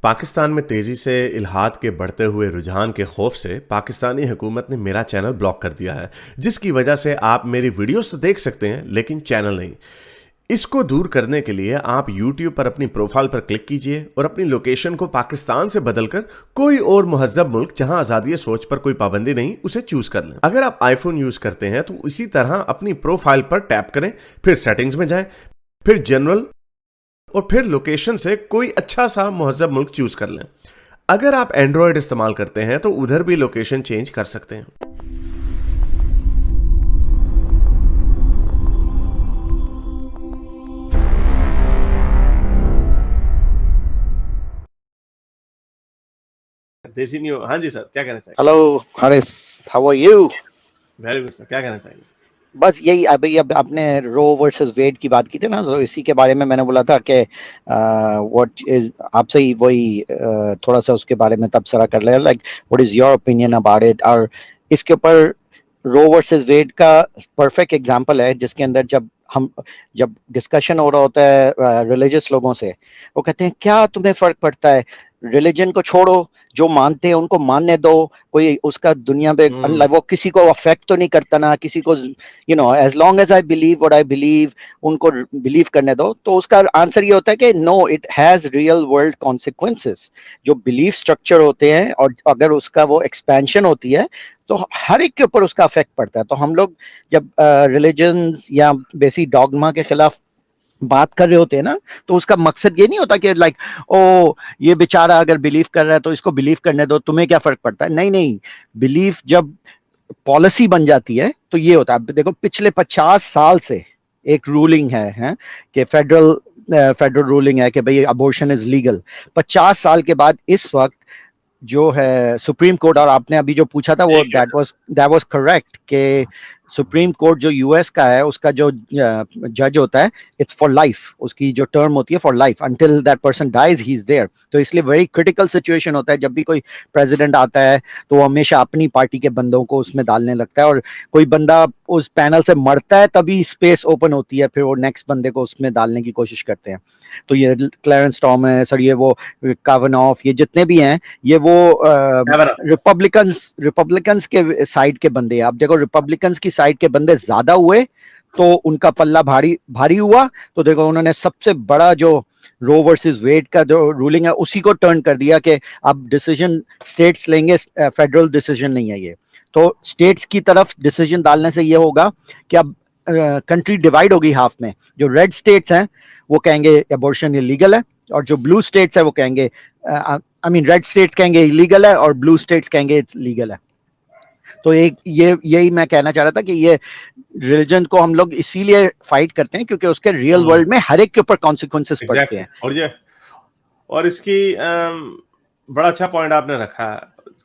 पाकिस्तान में तेजी से इल्हाद के बढ़ते हुए रुझान के खौफ से पाकिस्तानी हुकूमत ने मेरा चैनल ब्लॉक कर दिया है, जिसकी वजह से आप मेरी वीडियोस तो देख सकते हैं लेकिन चैनल नहीं। इसको दूर करने के लिए आप YouTube पर अपनी प्रोफाइल पर क्लिक कीजिए और अपनी लोकेशन को पाकिस्तान से बदलकर कोई और मुहज्जब मुल्क जहां आज़ादी सोच पर कोई पाबंदी नहीं उसे चूज कर लें। अगर आप आईफोन यूज करते हैं तो इसी तरह अपनी प्रोफाइल पर टैप करें, फिर सेटिंग्स में जाएं, फिर जनरल और फिर लोकेशन से कोई अच्छा सा मुहज्जब मुल्क चूज कर लें। अगर आप एंड्रॉयड इस्तेमाल करते हैं तो उधर भी लोकेशन चेंज कर सकते हैं। देसी न्यू, हाँ जी सर, क्या कहना चाहिए? Hello Harish, how are you? Very good sir, क्या कहना चाहिए? बस यही अभी अब आपने रो वर्सेस वेड की बात की थी ना, तो इसी के बारे में मैंने बोला था कि व्हाट इज आपसे ही वही थोड़ा सा उसके बारे में तबसरा कर ले, like what is your opinion about it. और इसके ऊपर रो वर्सेस वेड का परफेक्ट एग्जांपल है, जिसके अंदर जब डिस्कशन हो रहा होता है रिलीजियस लोगों से, वो कहते हैं क्या तुम्हें फर्क पड़ता है, रिलीजन को छोड़ो, जो मानते हैं उनको मानने दो, कोई उसका दुनिया में वो किसी को अफेक्ट तो नहीं करता ना किसी को, as long as I believe what I believe, उनको बिलीव करने दो। तो उसका आंसर ये होता है कि no, it has real world consequences. जो बिलीफ स्ट्रक्चर होते हैं और अगर उसका वो एक्सपेंशन होती है तो हर एक के ऊपर उसका अफेक्ट पड़ता है। तो हम लोग जब रिलीजन या बेसिक डॉगमा के खिलाफ बात कर रहे होते हैं ना, तो उसका मकसद ये नहीं होता कि लाइक ओ ये बेचारा अगर बिलीव कर रहा है तो इसको बिलीव करने दो, तुम्हें क्या फर्क पड़ता है। नहीं नहीं, बिलीफ जब पॉलिसी बन जाती है तो ये होता है। देखो पिछले 50 साल से एक रूलिंग है कि फेडरल रूलिंग है कि भाई अबॉर्शन इज लीगल। 50 साल के बाद इस वक्त जो है सुप्रीम कोर्ट, और आपने अभी जो पूछा था वो दैट वाज करेक्ट कि सुप्रीम कोर्ट जो यूएस का है उसका जो जज होता है इट्स फॉर लाइफ, उसकी जो टर्म होती है for life, until that person dies he is there. तो इसलिए वेरी क्रिटिकल सिचुएशन होता है जब भी कोई प्रेसिडेंट आता है तो वो हमेशा अपनी पार्टी के बंदों को उसमें डालने लगता है, और कोई बंदा उस पैनल से मरता है तभी स्पेस ओपन होती है, फिर वो नेक्स्ट बंदे को उसमें डालने की कोशिश करते हैं। तो ये क्लैरेंस टॉमस और ये वो कावनॉफ, ये जितने भी हैं ये वो रिपब्लिकन्स के साइड के बंदे हैं। अब देखो रिपब्लिकन्स की साइड के बंदे ज्यादा हुए तो उनका पल्ला भारी भारी हुआ, तो देखो उन्होंने सबसे बड़ा जो रो वर्सेस वेड का जो रूलिंग है उसी को टर्न कर दिया कि अब डिसीजन स्टेट्स लेंगे, फेडरल डिसीजन नहीं है ये। तो स्टेट्स की तरफ डिसीजन डालने से ये होगा कि अब कंट्री डिवाइड होगी हाफ में। जो रेड स्टेट्स हैं वो कहेंगे अबॉर्शन इलीगल है, और जो ब्लू स्टेट्स है वो कहेंगे रेड स्टेट्स कहेंगे इलीगल है और ब्लू स्टेट्स कहेंगे इट्स लीगल है। तो एक यही मैं कहना चाह रहा था कि ये रिलीजन को हम लोग इसीलिए फाइट करते हैं क्योंकि उसके रियल वर्ल्ड में हर एक के ऊपर कॉन्सिक्वेंसेस पड़ते हैं। और इसकी बड़ा अच्छा पॉइंट आपने रखा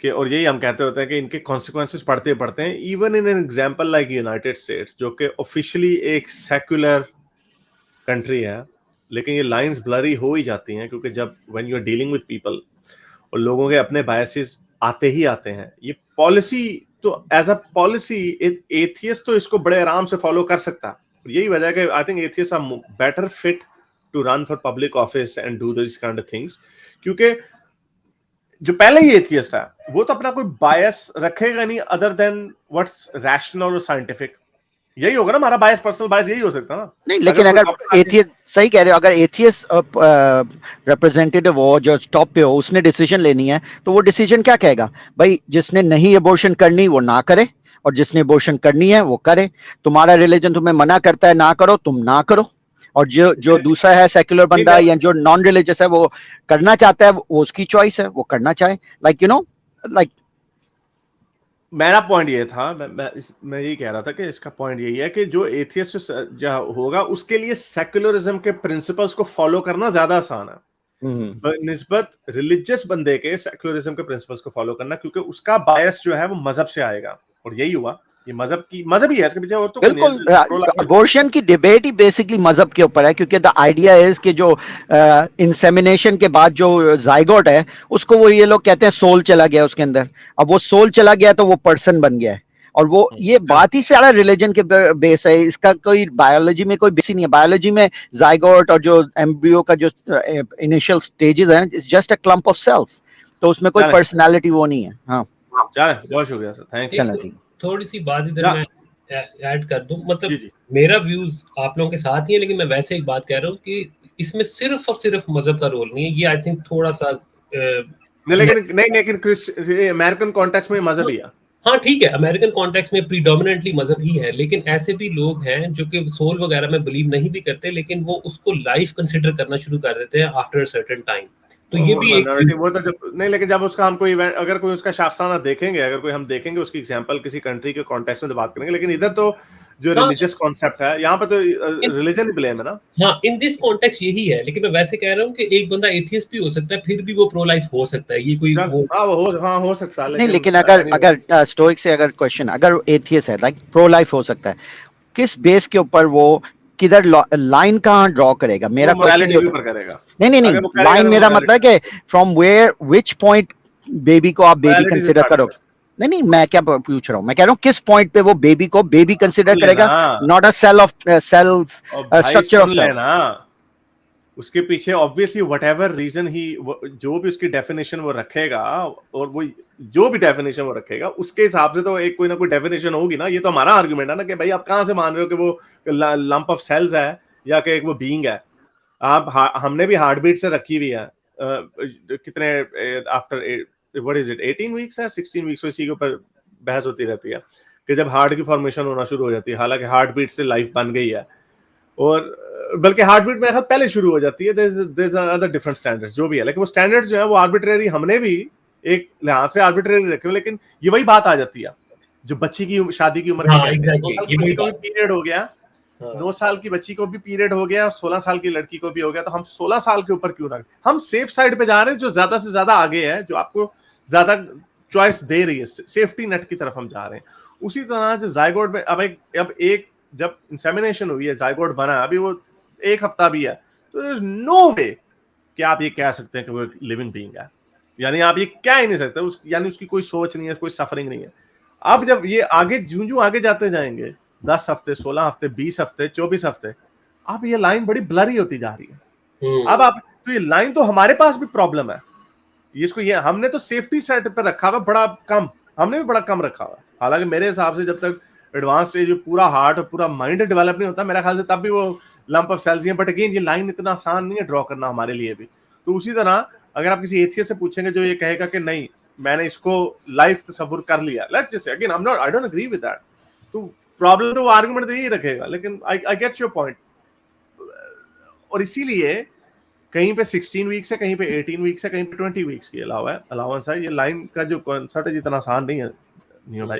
कि, और यही हम कहते होते हैं कि इनके कॉन्सिक्वेंसेस पड़ते पड़ते हैं। Even in an example like United states, जो कि ऑफिशियली एक सेक्युलर कंट्री है, लेकिन ये लाइंस ब्लरी हो ही जाती हैं क्योंकि जब when you are dealing with people और लोगों के अपने बायसेस आते ही आते हैं। ये पॉलिसी तो एज अ पॉलिसी एथियस्ट तो इसको बड़े आराम से फॉलो कर सकता है। यही वजह है कि I think atheist are better fit to run for public office and do this kind of things, क्योंकि जो पहले ही एथियस्ट है वो तो अपना कोई बायस रखेगा नहीं अदर देन व्हाट्स रैशनल और साइंटिफिक। यही होगा ना हमारा बायस, पर्सनल बायस यही हो सकता है ना। नहीं, लेकिन अगर एथियस्ट, सही कह रहे हो, अगर एथियस्ट रिप्रेजेंटेटिव हो जो टॉप पे हो, उसने डिसीजन लेनी है तो वो डिसीजन क्या कहेगा, भाई जिसने नहीं अबॉर्शन करनी वो ना करे और जिसने अबॉर्शन करनी है वो करे। तुम्हारा रिलीजन तुम्हें मना करता है ना करो, तुम ना करो, और जो दूसरा है सेक्युलर बंदा या जो नॉन रिलीजियस है वो करना चाहता है, वो उसकी चॉइस है, वो करना चाहे। लाइक मेरा पॉइंट ये था, मैं यही कह रहा था कि इसका पॉइंट यही है कि जो एथियस्ट होगा उसके लिए सेक्युलरिज्म के प्रिंसिपल्स को फॉलो करना ज्यादा आसान है निस्बत रिलीजियस बंदे के सेक्युलरिज्म के प्रिंसिपल्स को फॉलो करना, क्योंकि उसका बायस जो है वो मजहब से आएगा। और यही हुआ, ये मजहब ही है, इसके पीछे और तो बिल्कुल। अबॉर्शन की डिबेट ही बेसिकली मजहब के ऊपर है, क्योंकि द आइडिया इज कि जो इंसेमिनेशन के बाद जो जाइगोट है उसको वो ये लोग कहते हैं सोल चला गया उसके अंदर। अब वो सोल चला गया तो वो पर्सन बन गया है, और वो ये बात ही सारा रिलीजन के बेस है, इसका कोई बायोलॉजी में कोई बेस ही नहीं है। बायोलॉजी में जाइगोट और जो एम्ब्रियो का जो इनिशियल स्टेजेस हैं, it's just a clump of cells, तो उसमें कोई पर्सनालिटी वो नहीं है। हाँ चले, बहुत शुक्रिया सर, थैंक यू। चलो ठीक, थोड़ी सी बात इधर मैं ऐड कर दूं, मतलब जी, जी। मेरा व्यूज आप लोगों के साथ ही है, लेकिन मैं वैसे एक बात कह रहा हूँ कि इसमें सिर्फ और सिर्फ मजहब का रोल नहीं है, ये आई थिंक थोड़ा सा लेकिन अमेरिकन कॉन्टेक्स्ट में मजहब ही है। हाँ ठीक है, अमेरिकन कॉन्टेक्स्ट में प्रीडोमिनेंटली मजहब ही है, लेकिन ऐसे भी लोग हैं जो कि सोल वगैरह में बिलीव नहीं भी करते, लेकिन वो उसको लाइफ कंसिडर करना शुरू कर देते हैं आफ्टर अ सर्टेन टाइम। तो ये भी एक वो तो जब नहीं, लेकिन जब उसका हम कोई इवेंट, अगर कोई उसका शाखसाना देखेंगे, अगर कोई हम देखेंगे उसकी एग्जांपल किसी कंट्री के कॉन्टेक्स्ट में तो बात करेंगे, लेकिन इधर तो जो रिलीजियस कॉन्सेप्ट है, यहाँ पर तो रिलीजन ही ब्लेम है ना। हाँ, इन दिस कॉन्टेक्स्ट यही है, लेकिन मैं वैसे कह रहा हूँ कि एक बंदा एथियस्ट भी हो सकता है, फिर भी वो प्रो लाइफ हो सकता है, ये कोई हो सकता है, नहीं, लेकिन अगर स्टोइक से अगर क्वेश्चन, अगर एथियस्ट है लाइक प्रो लाइफ हो सकता है, किस बेस के ऊपर वो किधर लाइन कहाँ ड्रॉ करेगा? मेरा क्वेश्चन करेगा। नहीं, लाइन मेरा मतलब है कि from where which point baby को आप बेबी कंसिडर करोगे। नहीं, मैं क्या पूछ रहा हूँ, मैं कह रहा हूँ किस पॉइंट पे वो बेबी को बेबी कंसिडर करेगा, not a cell of cells structure of cell. उसके पीछे ऑब्वियसली व्हाटएवर रीजन ही, जो भी उसकी डेफिनेशन वो रखेगा, और वो जो भी डेफिनेशन वो रखेगा उसके हिसाब से तो एक कोई ना कोई डेफिनेशन होगी ना। ये तो हमारा आर्गुमेंट है ना कि भाई आप कहाँ से मान रहे हो कि वो लंप ऑफ सेल्स है या कि एक वो बीइंग है। आप हमने भी हार्ट बीट से रखी हुई है, कितने after what is it 18 weeks है 16 वीक्स, इसी के ऊपर बहस होती रहती है कि जब हार्ट की फॉर्मेशन होना शुरू हो जाती है, हालांकि हार्ट बीट से लाइफ बन गई है, और बल्कि हार्ट बीट मेरे ख्याल पहले शुरू हो जाती है। There are other different standards जो भी है, लेकिन वो स्टैंडर्ड्स जो है वो आर्बिट्रेरी, हमने भी एक लिहाज से आर्बिट्रेरी रखे हुए, लेकिन ये वही बात आ जाती है जो बच्ची की शादी की उम्र की बच्ची को भी पीरियड हो गया, 9 साल की बच्ची को भी पीरियड हो गया, और 16 साल की लड़की को भी हो गया, तो हम 16 साल के ऊपर क्यों ना, हम सेफ साइड पे जा रहे हैं, जो ज्यादा से ज्यादा आगे है, जो आपको ज्यादा चॉइस दे रही है, सेफ्टी नेट की तरफ हम जा रहे हैं। उसी तरह जो जाइगोट में अब एक जब इंसेमिनेशन हुई है, जाइगोट बना, अभी वो 1 हफ्ता भी है, तो देयर इज नो वे कि आप ये कह सकते हैं कि वो एक लिविंग बीइंग है। यानी आप ये कह ही नहीं सकते, यानी उसकी कोई सोच नहीं है, कोई सफरिंग नहीं है। अब जब ये आगे जूं आगे जाते जाएंगे, 10 हफ्ते 16 हफ्ते 20 हफ्ते 24 हफ्ते, अब ये लाइन बड़ी ब्लरी होती जा रही है। अब आप तो ये लाइन तो हमारे पास भी प्रॉब्लम है, इसको ये हमने तो सेफ्टी सेट पे रखा हुआ बड़ा कम, हमने भी बड़ा कम रखा हुआ। हालांकि मेरे हिसाब से जब तक एडवांस स्टेज में पूरा हार्ट और पूरा माइंड डेवलप नहीं होता, मेरा ख्याल से तब भी वो लंप ऑफ सेल्स हैं। बट अगेन ये लाइन इतना आसान नहीं है ड्रॉ करना हमारे लिए भी। तो उसी तरह अगर आप किसी एथियस्ट से पूछेंगे जो ये कहेगा कि नहीं मैंने इसको लाइफ तस्वुर कर लिया, let's just again I don't agree with that, तो प्रॉब्लम तो वो आर्गुमेंट तो यही रखेगा। लेकिन आई गेट योर पॉइंट, और इसीलिए कहीं पे 16 वीक्स है, कहीं पे 18 वीक्स है, कहीं पे 20 वीक्स की अलाउंस है। ये लाइन का जो कॉन्सेप्ट है जितना आसान नहीं है नियो भाई।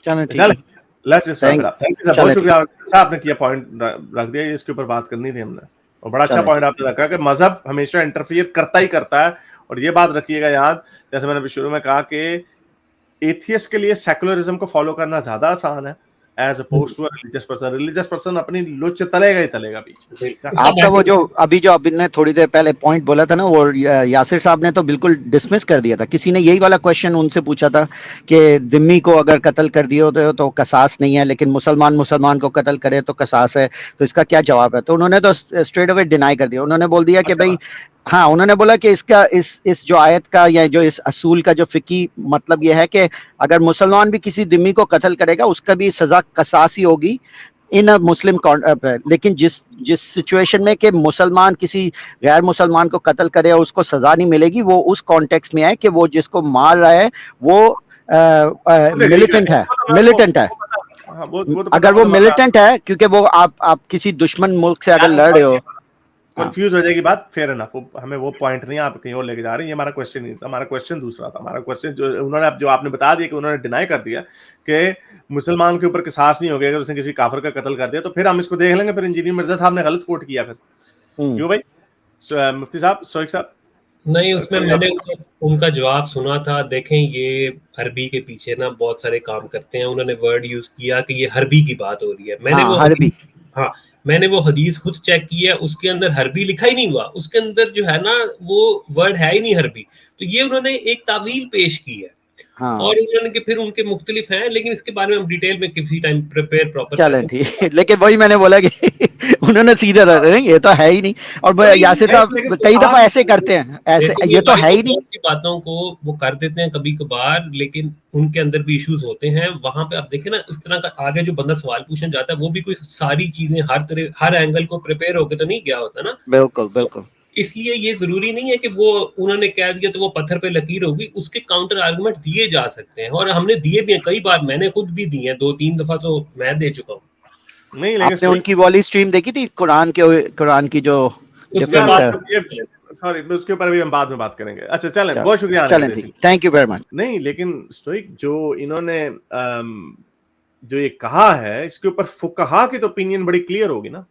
चलो ठीक है, let's just wrap it up. Thank you sir, बहुत शुक्रिया आपने किया, पॉइंट रख दिया, इसके ऊपर बात करनी थी हमने, और बड़ा अच्छा पॉइंट आपने रखा कि मजहब हमेशा इंटरफियर करता ही करता है। और ये बात रखिएगा याद, जैसे मैंने शुरू में कहा कि एथियस्ट के लिए सेकुलरिज्म को फॉलो करना ज्यादा आसान है as opposed to a religious person अपनी लुच तलेगा ही तलेगा पीछे। आपका वो जो अभी आपने थोड़ी देर पहले पॉइंट बोला था ना, वो यासिर साहब ने तो बिल्कुल डिसमिस कर दिया था। किसी ने यही वाला क्वेश्चन उनसे पूछा था कि जिम्मी को अगर कत्ल कर दिए होते तो कसास नहीं है, लेकिन मुसलमान को कत्ल करे तो कसास है, तो इसका क्या जवाब है? तो उन्होंने तो स्ट्रेट अवे डिनाई कर दिया। उन्होंने बोल दिया कि भाई हाँ, उन्होंने बोला कि इसका इस जो आयत का या जो इस असूल का जो फिकी मतलब ये है कि अगर मुसलमान भी किसी दिम्मी को कत्ल करेगा उसका भी सजा कसास ही होगी इन अ मुस्लिम, लेकिन जिस सिचुएशन में कि मुसलमान किसी गैर मुसलमान को कत्ल करे और उसको सजा नहीं मिलेगी, वो उस कॉन्टेक्स्ट में है कि वो जिसको मार रहा है वो मिलिटेंट है। अगर वो मिलिटेंट है, क्योंकि वो आप किसी दुश्मन मुल्क से अगर लड़ रहे हो, कंफ्यूज हो जाएगी बात। फेयर एनफ, हमें वो पॉइंट नहीं, आप कहीं और लेके जा रहे हैं। ये हमारा क्वेश्चन नहीं था, हमारा क्वेश्चन दूसरा था। हमारा क्वेश्चन जो आपने बता दिया कि उन्होंने डिनाई कर दिया कि मुसलमान के ऊपर किसास नहीं हो गया अगर उसने किसी काफिर का कत्ल कर दिया, तो फिर हम इसको देख लेंगे। फिर इंजीनियर मिर्जा साहब ने गलत कोट किया, फिर क्यों भाई मुफ्ती साहब, स्टोइक साहब? नहीं, उसमें मैंने उनका जवाब सुना था। देखें, ये अरबी के पीछे ना बहुत सारे काम करते हैं। उन्होंने वर्ड यूज किया कि ये हरबी की बात हो रही है। मैंने वो हदीस खुद चेक की है, उसके अंदर हरबी लिखा ही नहीं हुआ। उसके अंदर जो है ना वो वर्ड है ही नहीं हरबी। तो ये उन्होंने एक तावील पेश की है। हाँ। और उन्होंने कि फिर उनके मुख्तलिफ हैं, लेकिन इसके बारे में हम डिटेल में किसी टाइम प्रिपेयर प्रॉपर चलें ठीक है। लेकिन वही मैंने बोला कि उन्होंने सीधे नहीं, ये तो है ही नहीं। और यासिर साहब कई दफा ऐसे करते हैं, ऐसे ये तो है ही नहीं। बातों को वो कर देते हैं कभी कभार, लेकिन उनके अंदर भी इश्यूज होते हैं। वहां पे आप देखें ना, इस तरह का आगे जो बंदा सवाल पूछने जाता है वो भी कोई सारी चीजें हर एंगल को प्रिपेयर होकर तो नहीं गया होता ना। बिल्कुल बिल्कुल। इसलिए ये जरूरी नहीं है कि वो उन्होंने कह दिया तो वो पत्थर पे लकीर होगी, उसके काउंटर आर्गुमेंट दिए जा सकते हैं, और हमने दिए भी हैं कई बार, मैंने खुद भी दिए हैं, 2-3 दफा तो मैं दे चुका हूँ। नहीं, आपने उनकी वॉली स्ट्रीम देखी थी कुरान की जो सॉरी, उसके ऊपर भी हम बाद में बात करेंगे। अच्छा चलें, बहुत शुक्रिया। Thank you very much. नहीं, लेकिन स्टोइक जो इन्होंने जो ये कहा है, इसके ऊपर फुकहा की तो ओपिनियन बड़ी क्लियर होगी ना।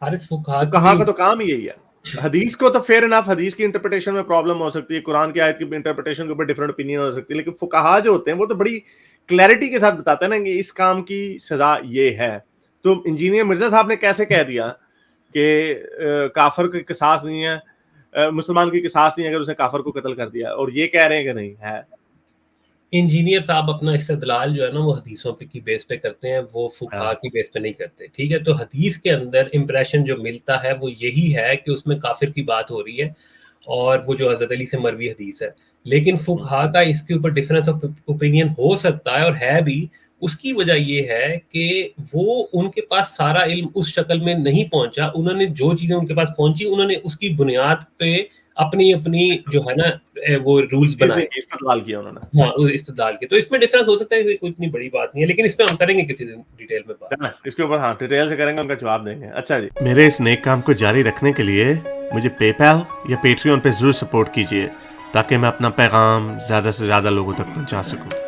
फुकहा का तो काम ही यही है। हदीस को तो फेयर इनफ, हदीस की इंटरप्रिटेशन में प्रॉब्लम हो सकती है, कुरान की आयत की इंटरप्रिटेशन के ऊपर डिफरेंट ओपिनियन हो सकती है, लेकिन फुकहा जो होते हैं वो तो बड़ी क्लैरिटी के साथ बताते हैं ना कि इस काम की सजा ये है। तो इंजीनियर मिर्जा साहब ने कैसे कह दिया कि काफर की किसास नहीं है, मुसलमान की किसास नहीं है अगर उसने काफर को कत्ल कर दिया, और ये कह रहे हैं कि नहीं है। इंजीनियर साहब अपना इस्तेदलाल जो है ना वो हदीसों पे की बेस पे करते हैं, वो फुकहा की बेस पे नहीं करते, ठीक है। तो हदीस के अंदर इंप्रेशन जो मिलता है वो यही है कि उसमें काफिर की बात हो रही है, और वो जो हजरत अली से मरवी हदीस है। लेकिन फुकहा का इसके ऊपर डिफरेंस ऑफ ओपिनियन हो सकता है, और है भी। उसकी वजह ये है कि वो उनके पास सारा इल्म उस शक्ल में नहीं पहुंचा, उन्होंने जो चीजें उनके पास पहुंची उन्होंने उसकी बुनियाद पे अपनी जो है ना वो रूल्स बनाए, इस्तेदलाल किया उन्होंने। हाँ, इस्तेदलाल के। तो इसमें डिफरेंस हो सकता है, कोई इतनी बड़ी बात नहीं है, लेकिन इस पे हम करेंगे किसी दिन डिटेल में बात, इसके ऊपर। हाँ, डिटेल से करेंगे, उनका जवाब देंगे। अच्छा जी, मेरे इस नेक काम को जारी रखने के लिए मुझे पेपैल या पेट्रियन पे जरूर सपोर्ट कीजिए, ताकि मैं अपना पैगाम ज्यादा से ज्यादा लोगों तक पहुंचा सकूं।